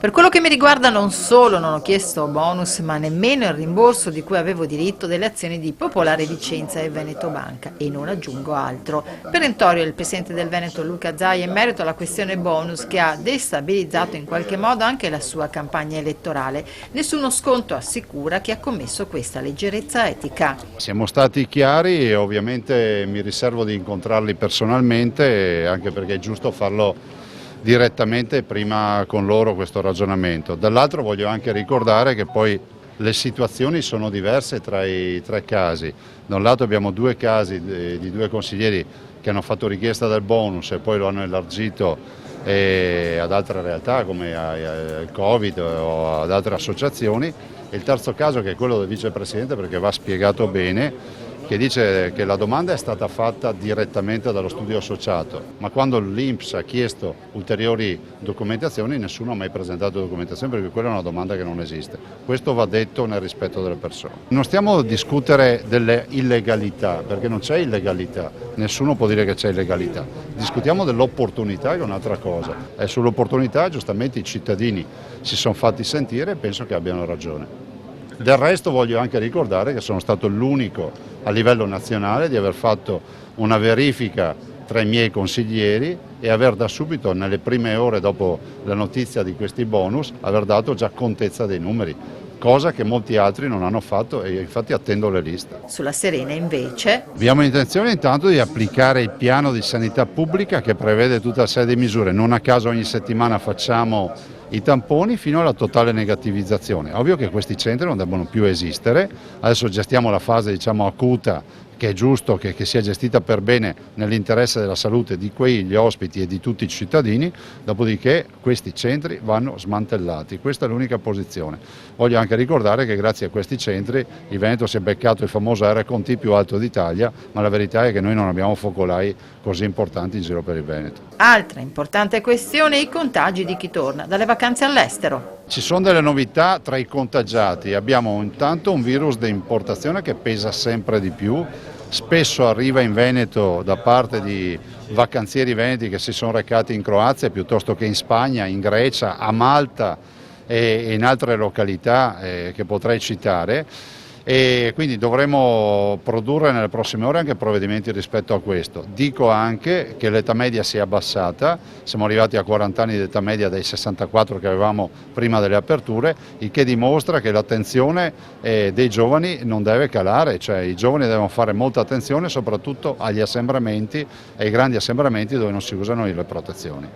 Per quello che mi riguarda non solo non ho chiesto bonus ma nemmeno il rimborso di cui avevo diritto delle azioni di Popolare Vicenza e Veneto Banca e non aggiungo altro. Perentorio il presidente del Veneto Luca Zaia in merito alla questione bonus che ha destabilizzato in qualche modo anche la sua campagna elettorale. Nessuno sconto assicura chi ha commesso questa leggerezza etica. Siamo stati chiari e ovviamente mi riservo di incontrarli personalmente anche perché è giusto farlo direttamente prima con loro questo ragionamento. Dall'altro voglio anche ricordare che poi le situazioni sono diverse tra i tre casi. Da un lato abbiamo due casi di due consiglieri che hanno fatto richiesta del bonus e poi lo hanno elargito ad altre realtà come al Covid o ad altre associazioni. E il terzo caso che è quello del vicepresidente, perché va spiegato bene, che dice che la domanda è stata fatta direttamente dallo studio associato, ma quando l'INPS ha chiesto ulteriori documentazioni nessuno ha mai presentato documentazione perché quella è una domanda che non esiste. Questo va detto nel rispetto delle persone. Non stiamo a discutere delle illegalità, perché non c'è illegalità, nessuno può dire che c'è illegalità. Discutiamo dell'opportunità che è un'altra cosa. E sull'opportunità giustamente i cittadini si sono fatti sentire e penso che abbiano ragione. Del resto voglio anche ricordare che sono stato l'unico a livello nazionale di aver fatto una verifica tra i miei consiglieri e aver da subito, nelle prime ore dopo la notizia di questi bonus, aver dato già contezza dei numeri, cosa che molti altri non hanno fatto e infatti attendo le liste. Sulla Serena invece Abbiamo intenzione intanto di applicare il piano di sanità pubblica che prevede tutta una serie di misure, non a caso ogni settimana facciamo i tamponi fino alla totale negativizzazione. Ovvio che questi centri non devono più esistere, adesso gestiamo la fase acuta che è giusto che sia gestita per bene nell'interesse della salute di quegli ospiti e di tutti i cittadini, dopodiché questi centri vanno smantellati, questa è l'unica posizione. Voglio anche ricordare che grazie a questi centri il Veneto si è beccato il famoso RCT più alto d'Italia, ma la verità è che noi non abbiamo focolai così importanti in giro per il Veneto. altra importante questione, i contagi di chi torna dalle vacanze all'estero. Ci sono delle novità tra i contagiati, abbiamo intanto un virus di importazione che pesa sempre di più, spesso arriva in Veneto da parte di vacanzieri veneti che si sono recati in Croazia piuttosto che in Spagna, in Grecia, a Malta e in altre località che potrei citare. E quindi dovremo produrre nelle prossime ore anche provvedimenti rispetto a questo. Dico anche che l'età media si è abbassata, siamo arrivati a 40 anni di età media dai 64 che avevamo prima delle aperture, il che dimostra che l'attenzione dei giovani non deve calare, cioè i giovani devono fare molta attenzione soprattutto agli assembramenti, ai grandi assembramenti dove non si usano le protezioni.